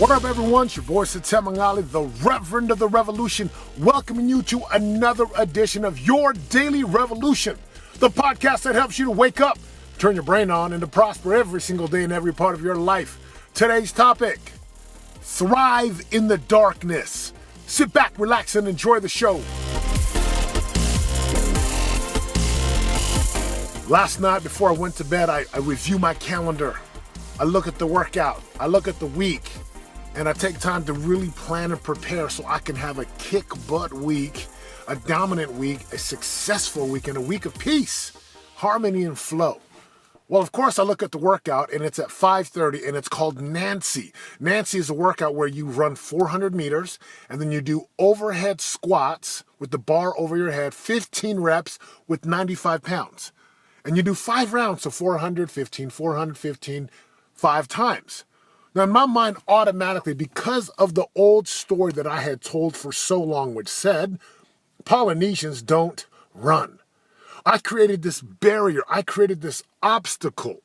What up, everyone? It's your boy, Mangali, the Reverend of the Revolution, welcoming you to another edition of Your Daily Revolution, the podcast that helps you to wake up, turn your brain on, and to prosper every single day in every part of your life. Today's topic, thrive in the darkness. Sit back, relax, and enjoy the show. Last night, before I went to bed, I review my calendar. I look at the workout. I look at the week. And I take time to really plan and prepare so I can have a kick-butt week, a dominant week, a successful week, and a week of peace, harmony, and flow. Well, of course, I look at the workout, and it's at 5:30, and it's called Nancy. Nancy is a workout where you run 400 meters, and then you do overhead squats with the bar over your head, 15 reps with 95 pounds. And you do 5 rounds, so 415, 5 times. Now, in my mind, automatically, because of the old story that I had told for so long, which said, Polynesians don't run. I created this barrier. I created this obstacle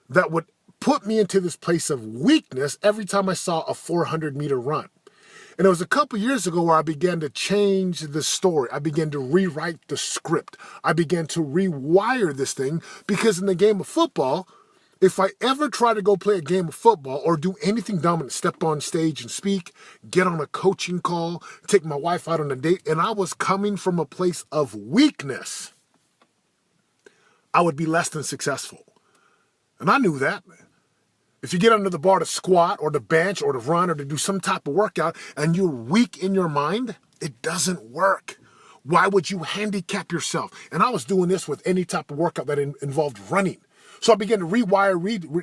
that would put me into this place of weakness every time I saw a 400-meter run. And it was a couple years ago where I began to change the story. I began to rewrite the script. I began to rewire this thing because in the game of football, if I ever try to go play a game of football or do anything dominant, step on stage and speak, get on a coaching call, take my wife out on a date, and I was coming from a place of weakness, I would be less than successful. And I knew that. If you get under the bar to squat or to bench or to run or to do some type of workout and you're weak in your mind, it doesn't work. Why would you handicap yourself? And I was doing this with any type of workout that involved running. So I began to rewire,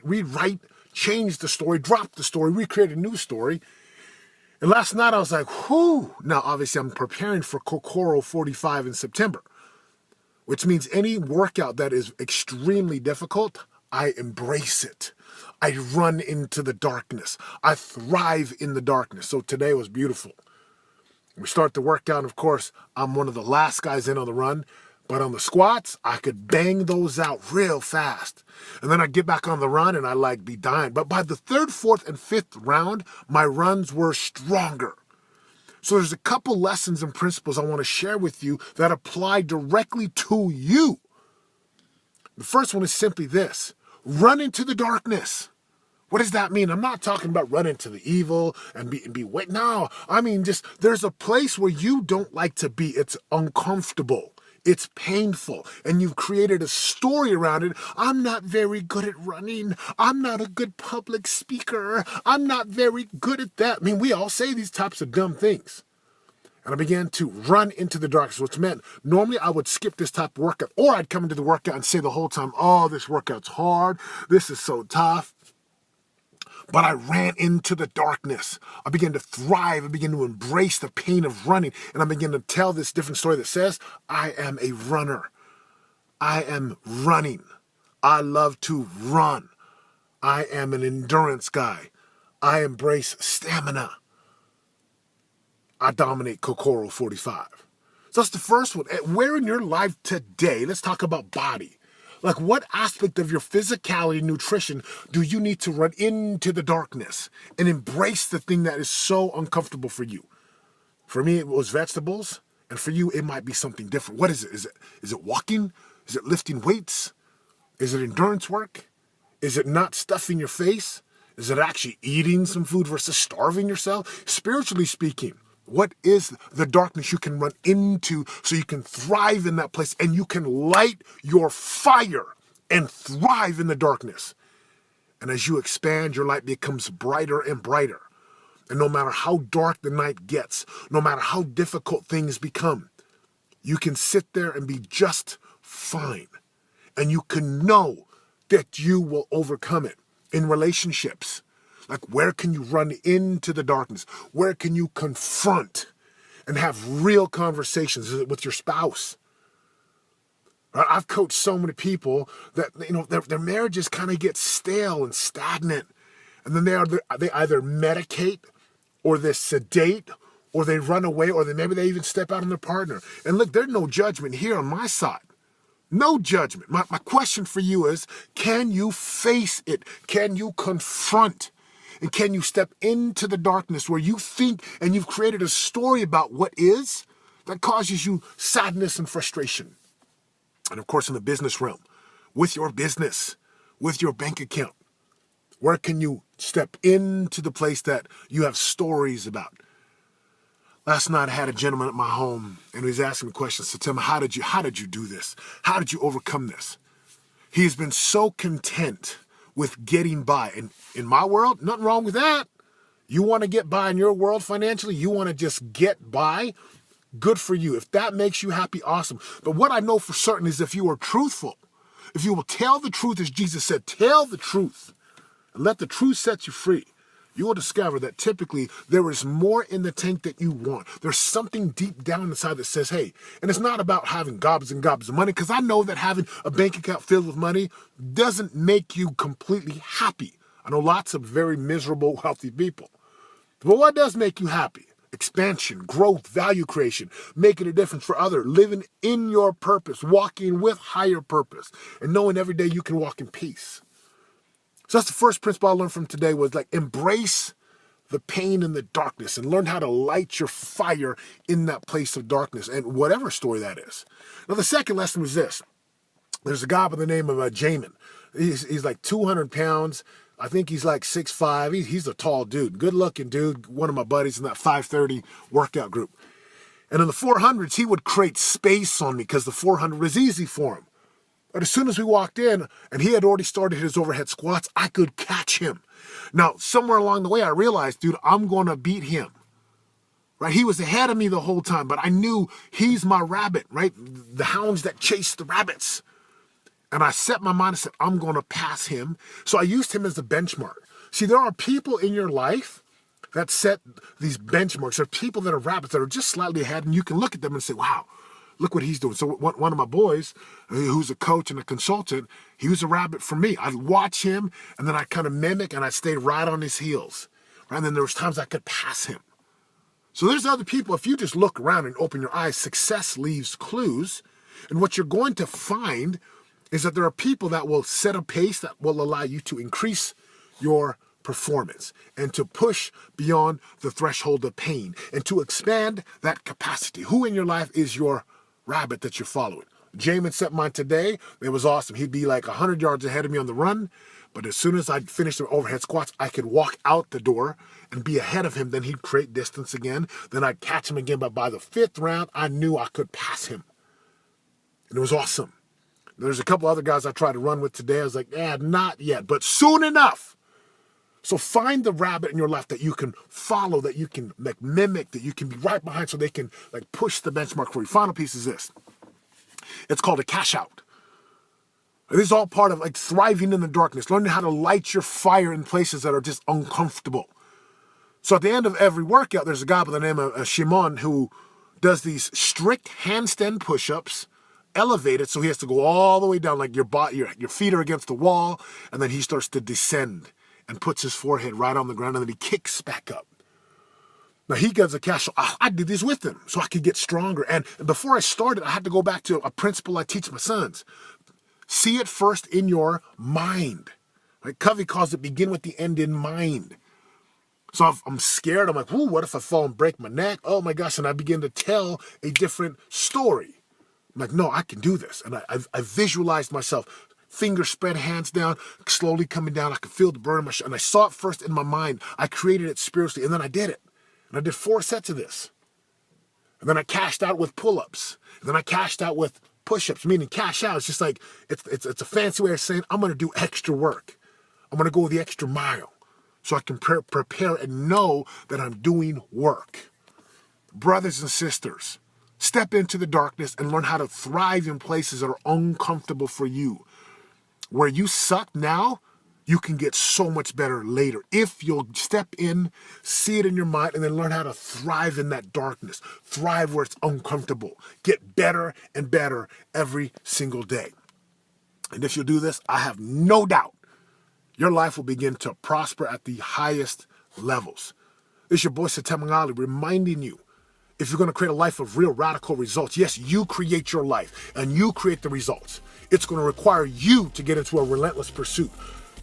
rewrite, change the story, drop the story, recreate a new story. And last night I was like, whew. Now, obviously, I'm preparing for Kokoro 45 in September, which means any workout that is extremely difficult, I embrace it. I run into the darkness. I thrive in the darkness. So today was beautiful. We start the workout, and of course, I'm one of the last guys in on the run. But on the squats, I could bang those out real fast. And then I'd get back on the run and I'd be dying. But by the 3rd, 4th, and 5th round, my runs were stronger. So there's a couple lessons and principles I want to share with you that apply directly to you. The first one is simply this: run into the darkness. What does that mean? I'm not talking about run into the evil and be wait. No, I mean just there's a place where you don't like to be. It's uncomfortable. It's painful, and you've created a story around it. I'm not very good at running. I'm not a good public speaker. I'm not very good at that. I mean, we all say these types of dumb things. And I began to run into the darkness, which meant normally I would skip this type of workout, or I'd come into the workout and say the whole time, oh, this workout's hard. This is so tough. But I ran into the darkness. I began to thrive. I began to embrace the pain of running. And I began to tell this different story that says, I am a runner. I am running. I love to run. I am an endurance guy. I embrace stamina. I dominate Kokoro 45. So that's the first one. Where in your life today, let's talk about body. Like, what aspect of your physicality, nutrition, do you need to run into the darkness and embrace the thing that is so uncomfortable for you? For me, it was vegetables, and for you, it might be something different. What is it? Is it walking? Is it lifting weights? Is it endurance work? Is it not stuffing your face? Is it actually eating some food versus starving yourself? Spiritually speaking, what is the darkness you can run into so you can thrive in that place and you can light your fire and thrive in the darkness? And as you expand, your light becomes brighter and brighter. And no matter how dark the night gets, no matter how difficult things become, you can sit there and be just fine. And you can know that you will overcome it in relationships. Like, where can you run into the darkness? Where can you confront and have real conversations? Is it with your spouse? Right? I've coached so many people that, their marriages kind of get stale and stagnant. And then they either medicate or they sedate or they run away or maybe they even step out on their partner. And look, there's no judgment here on my side. No judgment. My question for you is, can you face it? Can you confront? And can you step into the darkness where you think and you've created a story about what is that causes you sadness and frustration? And of course, in the business realm, with your business, with your bank account, where can you step into the place that you have stories about? Last night I had a gentleman at my home and he was asking me questions. So tell me, how did you do this? How did you overcome this? He's been so content with getting by. And in my world, nothing wrong with that. You want to get by in your world financially? You want to just get by? Good for you. If that makes you happy, awesome. But what I know for certain is if you are truthful, if you will tell the truth, as Jesus said, tell the truth and let the truth set you free, you will discover that typically there is more in the tank that you want. There's something deep down inside that says, hey, and it's not about having gobs and gobs of money, because I know that having a bank account filled with money doesn't make you completely happy. I know lots of very miserable, wealthy people. But what does make you happy? Expansion, growth, value creation, making a difference for others, living in your purpose, walking with higher purpose, and knowing every day you can walk in peace. So that's the first principle I learned from today, was like embrace the pain and the darkness and learn how to light your fire in that place of darkness, and whatever story that is. Now, the second lesson was this. There's a guy by the name of Jamin. He's like 200 pounds. I think he's like 6'5". He's a tall dude, good looking dude. One of my buddies in that 530 workout group. And in the 400s, he would create space on me because the 400 was easy for him. But as soon as we walked in and he had already started his overhead squats, I could catch him. Now, somewhere along the way, I realized, dude, I'm going to beat him. Right? He was ahead of me the whole time, but I knew he's my rabbit, right? The hounds that chase the rabbits. And I set my mind and said, I'm going to pass him. So I used him as a benchmark. See, there are people in your life that set these benchmarks. There are people that are rabbits that are just slightly ahead, and you can look at them and say, wow, look what he's doing. So one of my boys, who's a coach and a consultant, he was a rabbit for me. I'd watch him, and then I kind of mimic, and I stayed right on his heels. Right? And then there was times I could pass him. So there's other people, if you just look around and open your eyes, success leaves clues. And what you're going to find is that there are people that will set a pace that will allow you to increase your performance and to push beyond the threshold of pain and to expand that capacity. Who in your life is your rabbit that you're following? Jamin set mine today. It was awesome. He'd be like 100 yards ahead of me on the run. But as soon as I'd finish the overhead squats, I could walk out the door and be ahead of him. Then he'd create distance again. Then I'd catch him again. But by the fifth round, I knew I could pass him. And it was awesome. There's a couple other guys I tried to run with today. I was like, not yet, but soon enough. So find the rabbit in your life that you can follow, that you can like mimic, that you can be right behind so they can like push the benchmark for you. Final piece is this. It's called a cash out. This is all part of like thriving in the darkness, learning how to light your fire in places that are just uncomfortable. So at the end of every workout, there's a guy by the name of Shimon who does these strict handstand push-ups, elevated, so he has to go all the way down, like your feet are against the wall, and then he starts to descend and puts his forehead right on the ground, and then he kicks back up. Now he does a cash. I did this with him so I could get stronger. And before I started, I had to go back to a principle I teach my sons. See it first in your mind. Right? Covey calls it begin with the end in mind. So if I'm scared, I'm like, ooh, what if I fall and break my neck? Oh my gosh, and I begin to tell a different story. I'm like, no, I can do this. And I visualized myself, fingers spread, hands down, slowly coming down. I could feel the burn in my shoulder. And I saw it first in my mind. I created it spiritually, and then I did it. And I did 4 sets of this. And then I cashed out with pull-ups. And then I cashed out with push-ups, meaning cash out. It's just like, it's a fancy way of saying, I'm going to do extra work. I'm going to go the extra mile so I can prepare and know that I'm doing work. Brothers and sisters, step into the darkness and learn how to thrive in places that are uncomfortable for you. Where you suck now, you can get so much better later. If you'll step in, see it in your mind, and then learn how to thrive in that darkness. Thrive where it's uncomfortable. Get better and better every single day. And if you'll do this, I have no doubt your life will begin to prosper at the highest levels. It's your boy Satem Ali reminding you, if you're going to create a life of real radical results, yes, you create your life and you create the results. It's going to require you to get into a relentless pursuit.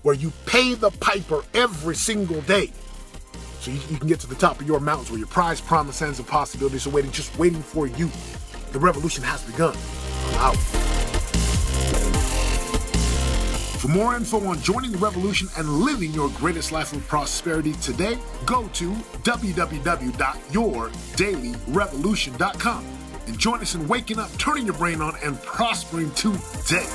where you pay the piper every single day. So you can get to the top of your mountains where your prize, promise, lands, and possibilities are waiting for you. The revolution has begun. I'm out. For more info on joining the revolution and living your greatest life of prosperity today, go to www.yourdailyrevolution.com and join us in waking up, turning your brain on, and prospering today.